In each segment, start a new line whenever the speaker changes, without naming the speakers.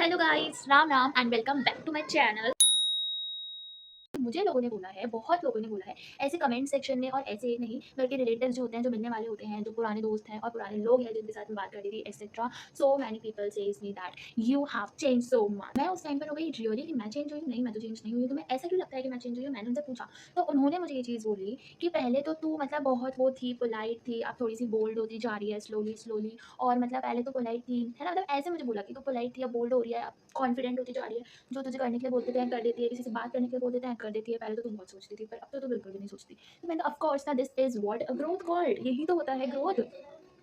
Hello guys, Ram Ram and welcome back to my channel. मुझे लोगों ने बोला है, बहुत लोगों ने बोला है, ऐसे कमेंट सेक्शन में और ऐसे ही नहीं बल्कि रिलेटिव्स जो होते हैं, जो मिलने वाले होते हैं, जो पुराने दोस्त हैं और पुराने लोग हैं जिनके साथ में बात करती थी etcetera. So many people says me that you have change so much. मैं उस टाइम पर हो गई रियली कि मैं चेंज हुई हूँ? नहीं, मैं तो चेंज नहीं हुई हूँ। तुम्हें ऐसा क्यों लगता है कि मैं चेंज हुई हूँ? मैंने उनसे पूछा तो उन्होंने मुझे ये चीज़ बोली कि पहले तो तू मतलब बहुत वो थी, पोलाइट थी, अब थोड़ी सी बोल्ड होती जा रही है स्लोली स्लोली। और मतलब पहले तो पोलाइट थी, है ना? मतलब ऐसे मुझे बोला कि तू पोलाइट थी, अब बोल्ड हो रही है, अब कॉन्फिडेंट होती जा रही है, जो तुझे करने के लिए बोलते थे कर देती है, किसी से बात करने के लिए बोल देते हैं कर देती है। पहले तो तू बहुत सोचती थी, पर अब तो तू बिल्कुल भी नहीं सोचती। तो मैंने ऑफ कोर्स ना, this is what a growth called, यही तो होता है ग्रोथ।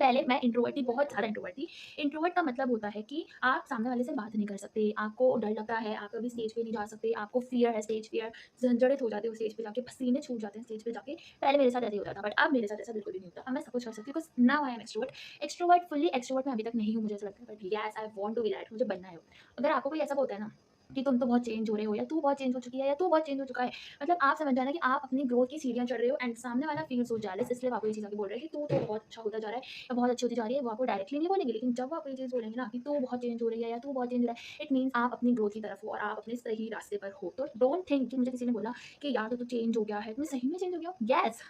पहले मैं इंट्रोवर्ट थी, बहुत ज़्यादा इंट्रोवर्ट थी। इंट्रोवर्ट का मतलब होता है कि आप सामने वाले से बात नहीं कर सकते, आपको डर लगता है, आप कभी स्टेज पे नहीं जा सकते, आपको फ़ियर है स्टेज फ़ियर, झंझोड़ित हो जाते हो स्टेज पे जाके, पसीने छूट जाते हैं स्टेज पे जाके। पहले मेरे साथ ऐसे ही होता था, बट अब मेरे साथ ऐसा बिल्कुल भी नहीं होता। अब मैं सब कुछ कर सकती हूँ because now I am extrovert. Extrovert, fully extrovert मैं अभी तक नहीं हूँ, मुझे ऐसा लगता है, but yes I want to be that, मुझे बनना है वो। अगर आपको कोई ऐसा बोलता है ना कि तुम तो बहुत चेंज हो रहे हो, या तू बहुत चेंज हो चुकी है, या तू बहुत चेंज हो चुका है, मतलब आप समझ जाना कि आप अपनी ग्रोथ की सीढ़ियाँ चढ़ रहे हो एंड सामने वाला फील सो जेलस, इसलिए वो आपको ये चीज़ आके बोल रहा है कि तू तो बहुत अच्छा होता जा रहा है या बहुत अच्छी होती जा रही है। वो आपको डायरेक्टली नहीं बोलेंगे, लेकिन जब वो आपको ये चीज़ बोलेंगे ना कि तू बहुत चेंज हो रही है या तू बहुत चेंज हो रहा है, इट मीन्स आप अपनी ग्रोथ की तरफ हो और आप अपने सही रास्ते पर हो। तो डोंट थिंक कि मुझे किसी ने बोला कि यार तू चेंज हो गया है, तुम्हें सही में चेंज हो गया हो। Yes,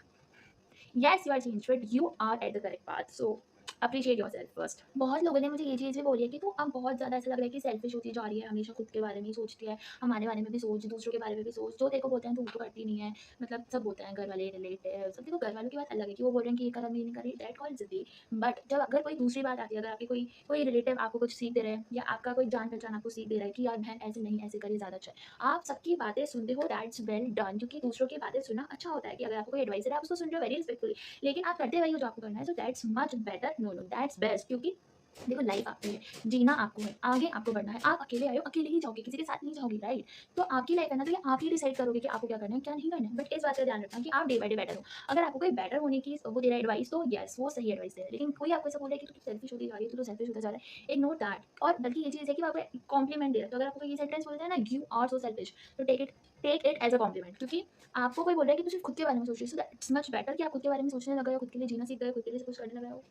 yes you are change, but you are at the correct path. So appreciate yourself first. बहुत लोगों ने मुझे ये चीज़ भी बोली है कि तू अब बहुत ज़्यादा ऐसा लग रहा है कि सेल्फिश होती जा रही है, हमेशा खुद के बारे में ही सोचती है, हमारे बारे में भी सोच, दूसरों के बारे में भी सोच, जो तेरे को बोलते हैं तू तो करती नहीं है। मतलब सब बोलते हैं घर वाले, रिलेटिव सब। देखो घर वालों की बात अलग है कि वो बोल रहे हैं कि ये कर, अब ये नहीं कर रही, दैट कॉल्ड जिद्दी। बट जब अगर कोई दूसरी बात आती है, अगर आपके कोई कोई रिलेटिव आपको कुछ सीख दे रहे हैं, या आपका कोई जान पहचान आपको सीख दे रहा है कि यार बहन ऐसे नहीं, ऐसे करिए ज़्यादा अच्छा है, आप सबकी बातें सुनते हो, दैट्स वेल डन। क्योंकि दूसरों की बातें सुनना अच्छा होता है कि अगर आपको कोई एडवाइस है आप उसको सुन रहे हो वेरी रिस्पेक्टफुली, लेकिन आप करते वही हो जो आपको करना है। So that's much better, no no that's best. क्योंकि देखो लाइफ आपकी है, जीना आपको है, आगे आपको बढ़ना है। आप अकेले आए हो, अकेले ही जाओगे, किसी के साथ नहीं जाओगे, राइट? तो आपकी लाइफ है ना, तो ये आप ही डिसाइड करोगे कि आपको क्या करना है, क्या नहीं करना है। बट इस बात का ध्यान रखना कि आप डे बाय डे बेटर हो। अगर आपको कोई बेटर होने की वो दे रहा है एडवाइस, तो यस वो सही एडवाइस दे रहा है। लेकिन कोई आपको ऐसा बोल रहा है कि तू सेल्फिश होती जा रही है, तू तो सेल्फिश होता जा रहा है, इग्नोर दैट। और बल्कि ये चीज़ है कि वो आपको कॉम्प्लीमेंट दे रहा है। तो अगर आपको कोई ये सेंटेंस बोलता है ना, यू आर सो सेल्फिश, तो take it as a compliment. क्योंकि आपको कोई बोल रहा है कि तू सिर्फ खुद के बारे में सोच रही है, सो दैट्स मच बेटर कि आप खुद के बारे में सोचने लगे हो, खुद के लिए जीना सीख गए हो, खुद के लिए सब कुछ करने लगे हो।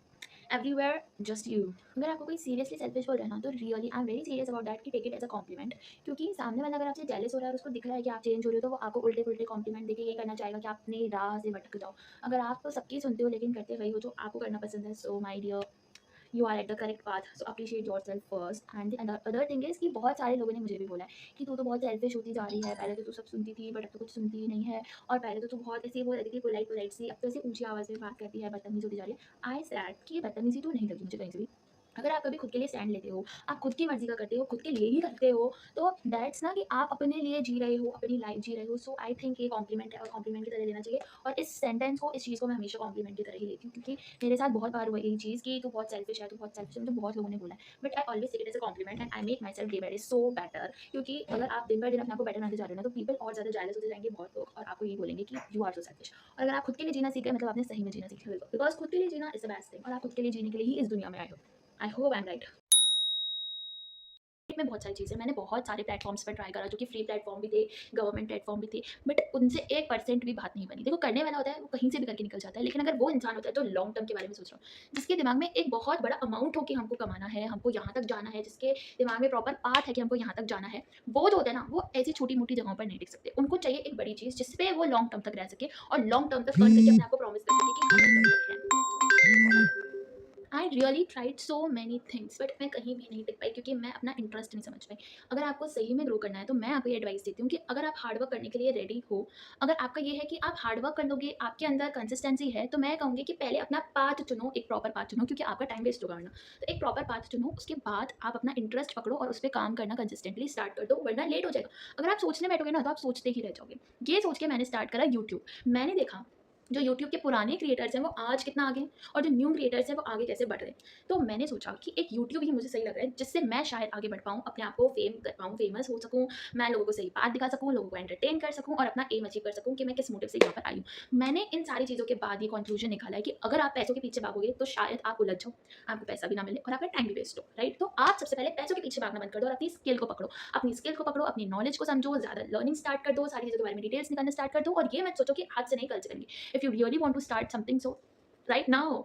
Everywhere just you. अगर आपको कोई सीरियसली सेल्फिश बोल रहा है ना, तो really I am very serious about that कि take it as a compliment. क्योंकि सामने वाला अगर आपसे जेलस हो रहा है और उसको दिख रहा है कि आप चेंज हो रहे हो, तो वो आपको उल्टे पुल्टे कॉम्प्लीमेंट देके ये करना चाहेगा कि आप अपनी राह से भटक जाओ। अगर आप तो सबकी सुनते हो लेकिन करते वही हो जो आपको करना पसंद है, so my dear you are at the correct path. So appreciate yourself first. And other thing is कि बहुत सारे लोगों ने मुझे भी बोला है कि तू तो बहुत सेल्फिश होती जा रही है, पहले तो तू सब सुनती थी बट अब तो कुछ सुनती ही नहीं है, और पहले तो तू बहुत ऐसी वो रहती थी पोलाइट पोलाइट सी, अब तो ऐसी ऊंची आवाज़ में बात करती है, बदतमीज होती जा रही है। आई सैड कि बदतमीजी तो नहीं लगी मुझे कहीं से भी। अगर आप कभी खुद के लिए स्टैंड लेते हो, आप खुद की मर्जी का करते हो, खुद के लिए ही करते हो, तो दैट्स ना कि आप अपने लिए जी रहे हो, अपनी लाइफ जी रहे हो। सो आई थिंक ये कॉम्प्लीमेंट है और कॉम्प्लीमेंट की तरह लेना चाहिए। और इस सेंटेंस को, इस चीज़ को मैं हमेशा कॉम्प्लीमेंट की तरह ही लेती हूँ, क्योंकि मेरे साथ बहुत बार हुआ यही चीज़ कि तू बहुत सेल्फिश है, तू बहुत सेल्फिश है, मुझे बहुत लोगों ने बोला है। But I always take it as a compliment and I make myself day by day so better. क्योंकि अगर आप दिन बाय दिन अपने आप को बेटर बनाते जा रहे हो ना, तो पीपल और ज़्यादा जेलस होते जाएँगे बहुत लोग, और आपको यही बोलेंगे कि यू आर सो सेल्फिश। और अगर आप खुद के लिए जीना सीख गए, मतलब आपने सही में जीना सीख लिया, बिकॉज़ खुद के लिए जीना इज़ द बेस्ट थिंग, और आप खुद के लिए जीने के लिए ही इस दुनिया में आए हो। I hope I am right. में बहुत सारी चीज़ें मैंने बहुत सारे प्लेटफॉर्म्स पर ट्राई करा, जो कि फ्री प्लेटफॉर्म भी थे, गवर्नमेंट प्लेटफॉर्म भी थे, बट उनसे 1% भी बात नहीं बनी। देखो करने वाला होता है वो कहीं से भी करके निकल जाता है, लेकिन अगर वो इंसान होता है जो लॉन्ग टर्म के बारे में सोच रहा हो, जिसके दिमाग में एक बहुत बड़ा अमाउंट हो कि हमको कमाना है, हमको यहाँ तक जाना है, जिसके दिमाग में प्रॉपर पाथ है कि हमको यहाँ तक जाना है, वो जो होता है ना, वो ऐसी छोटी मोटी जगहों पर नहीं टिक सकते। उनको चाहिए एक बड़ी चीज़ जिसपे वो लॉन्ग टर्म तक रह सके, और लॉन्ग टर्म तक अर्न करके अपने आप को प्रॉमिस कर सके कि हाँ हम तब तक है। I really tried so many things, but मैं कहीं भी नहीं टिक पाई, क्योंकि मैं अपना इंटरेस्ट नहीं समझ पाई। अगर आपको सही में ग्रो करना है, तो मैं आपको ये एडवाइस देती हूँ कि अगर आप हार्ड वर्क करने के लिए रेडी हो, अगर आपका ये है कि आप हार्ड वर्क कर लोगे, आपके अंदर कंसिस्टेंसी है, तो मैं कहूँगी कि पहले अपना पाथ चुनो, एक प्रॉपर पाथ चुनो, क्योंकि आपका टाइम वेस्ट होगा वरना। तो एक प्रॉपर पाथ चुनो, उसके बाद आप अपना इंटरेस्ट पकड़ो और उस पर काम करना कंसिस्टेंटली स्टार्ट कर दो, वरना लेट हो जाएगा। अगर आप सोचने बैठोगे ना, तो आप सोचते ही रह जाओगे। ये सोच के मैंने स्टार्ट करा यूट्यूब। मैंने देखा जो यूट्यूब के पुराने क्रिएटर्स हैं वो आज कितना आगे हैं, और जो न्यू क्रिएटर्स हैं वो आगे कैसे बढ़ रहे हैं। तो मैंने सोचा कि एक यूट्यूब ही मुझे सही लग रहा है, जिससे मैं शायद आगे बढ़ पाऊँ, अपने आप को फेम कर पाऊँ, फेमस हो सकूँ, मैं लोगों को सही बात दिखा सकूँ, लोगों को एंटरटेन कर सकूँ, और अपना एम अचीव कर सकूँ कि मैं किस मोटिव से यहाँ पर आई हूँ। मैंने इन सारी चीज़ों के बाद ये कंक्लूजन निकाला है कि अगर आप पैसों के पीछे भागोगे, तो शायद आप उलझ जाओ, आपको पैसा भी ना मिले और आपका टाइम भी वेस्ट हो, राइट? तो आप सबसे पहले पैसों के पीछे भागना बंद कर दो और अपनी स्किल को पकड़ो। अपनी स्किल को पकड़ो, अपनी नॉलेज को समझो, ज़्यादा लर्निंग स्टार्ट कर दो, सारी चीज़ों के बारे में डिटेल्स निकालना स्टार्ट कर दो, और ये मत सोचो कि आज से नहीं कल से करेंगे। If you really want to start something, so right now,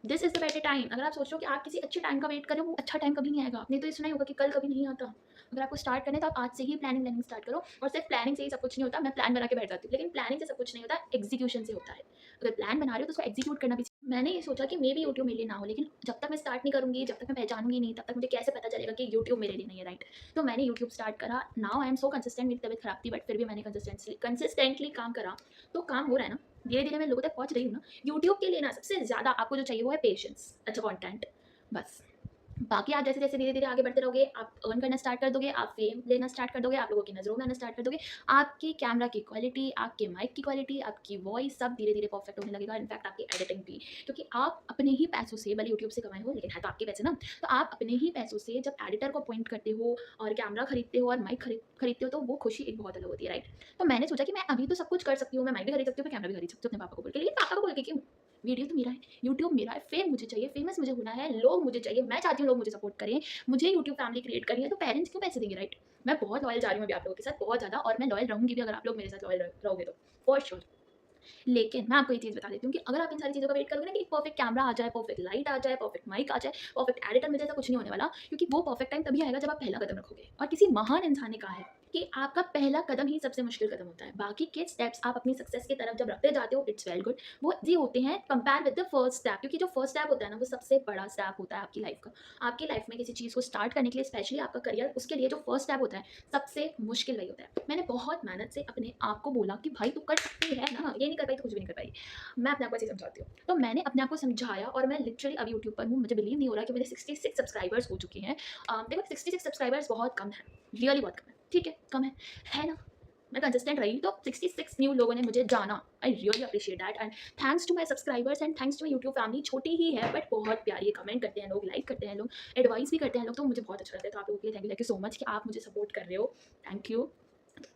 this is the better time. अगर आप सोच रहे हो कि आप किसी अच्छे टाइम का वेट कर रहे हो, वो अच्छा टाइम कभी नहीं आएगा। आपने तो ये सुना ही होगा कि कल कभी नहीं आता। अगर आपको स्टार्ट करना है तो आप आज से ही प्लानिंग स्टार्ट करो। और सिर्फ प्लानिंग से ही सब कुछ नहीं होता। मैं प्लान बना के बैठ जाती हूँ, लेकिन प्लानिंग से सब कुछ नहीं होता, एग्जीक्यूशन से होता है। अगर प्लान बना रहे हो तो उसको एग्जीक्यूट करना भी। मैंने ये सोचा कि मे बी यूट्यूब मेरे लिए ना हो, लेकिन जब तक मैं स्टार्ट नहीं करूँगी, जब तक मैं पहचानूंगी नहीं, तब तक मुझे कैसे पता चलेगा कि यूट्यूब मेरे लिए नहीं है, राइट? तो मैंने यूट्यूब स्टार्ट करा। Now I am so consistent. मेरी तबीयत खराब थी, बट फिर भी मैंने कंसिस्टेंटली काम करा। तो काम हो रहा है ना, धीरे धीरे मैं लोगों तक पहुंच रही हूँ ना। यूट्यूब के लिए ना सबसे ज़्यादा आपको जो चाहिए वो है पेशेंस, अच्छा कंटेंट, बस। बाकी आप जैसे-जैसे धीरे-धीरे आगे बढ़ते रहोगे, आप अर्न करना स्टार्ट कर दोगे, आप फेम लेना स्टार्ट कर दोगे, आप लोगों की नज़रों में आना स्टार्ट कर दोगे। आपकी कैमरा की क्वालिटी, आपके माइक की क्वालिटी, आपकी वॉइस सब धीरे-धीरे परफेक्ट होने लगेगा। इनफैक्ट आपकी एडिटिंग भी, क्योंकि आप अपने ही पैसों से, भले यूट्यूब से कमाए हो, लेकिन है तो आपके पैसे ना, तो आप अपने ही पैसों से जब एडिटर को अपॉइंट करते हो और कैमरा खरीदते हो और माइक खरीदते हो, तो वो खुशी एक बहुत अलग होती है, राइट? तो मैंने सोचा कि मैं अभी तो सब कुछ कर सकती हूँ, मैं माइक भी खरीद सकती हूँ, मैं कैमरा भी खरीद सकती हूँ अपने पापा को बोल के, लेकिन पापा को बोल के क्यों? वीडियो तो मेरा है, यूट्यूब मेरा है, फेम मुझे चाहिए, फेमस मुझे होना है, लोग मुझे चाहिए, मैं चाहती हूँ लोग मुझे सपोर्ट करें, मुझे यूट्यूब फैमिली क्रिएट करनी है, तो पेरेंट्स क्यों पैसे देंगे, राइट? मैं बहुत लॉयल जा रही हूँ अभी आप लोगों के साथ, बहुत ज़्यादा, और मैं लॉयल रहूँगी भी अगर आप लोग मेरे साथ लॉयल रहोगे तो, फॉर श्योर। लेकिन मैं आपको ये चीज़ बता देती हूँ कि अगर आप इन सारी चीज़ों का वेट करोगे ना कि एक परफेक्ट कैमरा आ जाए, परफेक्ट लाइट आ जाए, परफेक्ट माइक आ जाए, परफेक्ट एडिटर मिल जाए, तो कुछ नहीं होने वाला, क्योंकि वो परफेक्ट टाइम तभी आएगा जब आप पहला कदम रखोगे। और किसी महान इंसान ने कहा है कि आपका पहला कदम ही सबसे मुश्किल कदम होता है, बाकी के स्टेप्स आप अपनी सक्सेस की तरफ जब रखते जाते हो, इट्स वेल गुड। वो ये होते हैं compare with the first step, क्योंकि जो फर्स्ट स्टेप होता है ना, वो सबसे बड़ा स्टेप होता है आपकी लाइफ का। आपकी लाइफ में किसी चीज़ को स्टार्ट करने के लिए, स्पेशली आपका करियर, उसके लिए जो फर्स्ट स्टेप होता है, सबसे मुश्किल वही होता है। मैंने बहुत मेहनत से अपने आप को बोला कि भाई तू कर सकती है ना, ये नहीं कर पाई तो कुछ भी नहीं कर पाई। मैं अपने आप को ऐसे समझाती हूँ। तो मैंने अपने आप को समझाया और मैं लिटरली अभी यूट्यूब पर हूँ। मुझे बिलीव नहीं हो रहा कि मेरे 66 सब्सक्राइबर्स हो चुके हैं। देखो 66 सब्सक्राइबर्स बहुत कम है, रियली बहुत कम है, ठीक है? कम है ना? मैं कंसिस्टेंट रही तो 66 न्यू लोगों ने मुझे जाना। I really appreciate that, and thanks to my subscribers and thanks to my YouTube family. छोटी ही है बट बहुत प्यारी है, कमेंट करते हैं लोग, लाइक करते हैं लोग, एडवाइस भी करते हैं लोग, तो मुझे बहुत अच्छा लगता है। तो आप लोगों के लिए थैंक यू सो मच कि आप मुझे सपोर्ट कर रहे हो। Thank you.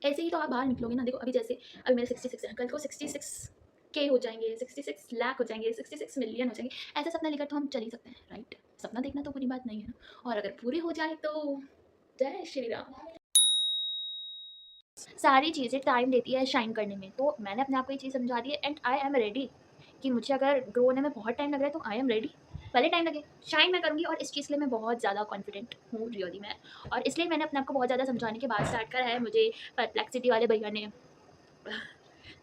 ऐसे ही तो आप बाहर निकलोगे ना। देखो अभी जैसे अभी मेरे 66 हैं, कल को 66 के हो जाएँगे, 66 लाख हो जाएँगे, 66 मिलियन हो जाएँगे। ऐसा सपना लेकर तो हम चल ही सकते हैं, राइट? सपना देखना तो बुरी बात नहीं है ना, और अगर पूरे हो जाए तो जय श्री राम। सारी चीज़ें टाइम लेती है शाइन करने में, तो मैंने अपने आप को ये चीज़ समझा दी है, एंड आई एम रेडी कि मुझे अगर ग्रो होने में बहुत टाइम लग रहा है तो आई एम रेडी। भले टाइम लगे, शाइन मैं करूँगी, और इस चीज़ के लिए मैं बहुत ज़्यादा कॉन्फिडेंट हूँ रियली मैं। और इसलिए मैंने अपने आप को बहुत ज़्यादा समझाने के बाद स्टार्ट करा है। मुझे परप्लेक्सिटी वाले भैया ने,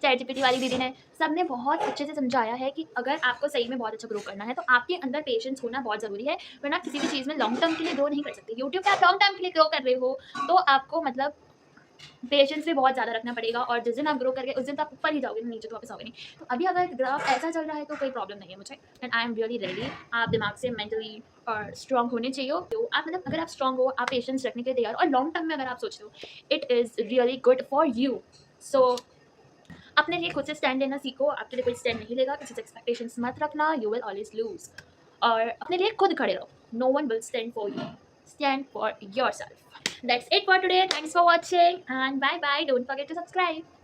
चैटजीपीटी वाली दीदी ने, सबने बहुत अच्छे से समझाया है कि अगर आपको सही में बहुत अच्छा ग्रो करना है तो आपके अंदर पेशेंस होना बहुत ज़रूरी है, वरना किसी भी चीज़ में लॉन्ग टर्म के लिए ग्रो नहीं कर सकते। यूट्यूब पे आप लॉन्ग टर्म के लिए ग्रो कर रहे हो तो आपको मतलब पेशेंस भी बहुत ज़्यादा रखना पड़ेगा, और जिस दिन आप ग्रो करके उस दिन तो आप ऊपर ही जाओगे, नीचे तो वापस आओगे नहीं। तो अभी अगर ग्राफ ऐसा चल रहा है तो कोई प्रॉब्लम नहीं है मुझे, and I am really ready. आप दिमाग से मेंटली और स्ट्रॉन्ग होने चाहिए हो, तो आप मतलब अगर आप स्ट्रॉन्ग हो, आप पेशेंस रखने के लिए तैयार हो, और लॉन्ग टर्म में अगर आप सोचते हो, it is really good for you. So अपने लिए खुद से स्टैंड लेना सीखो। आपके लिए कोई स्टैंड नहीं लेगा, किसी से एक्सपेक्टेशंस मत रखना, यू विल ऑलवेज लूज। और अपने लिए खुद खड़े रहो, no one will stand for you, stand for yourself. That's it for today. Thanks for watching and bye bye. Don't forget to subscribe.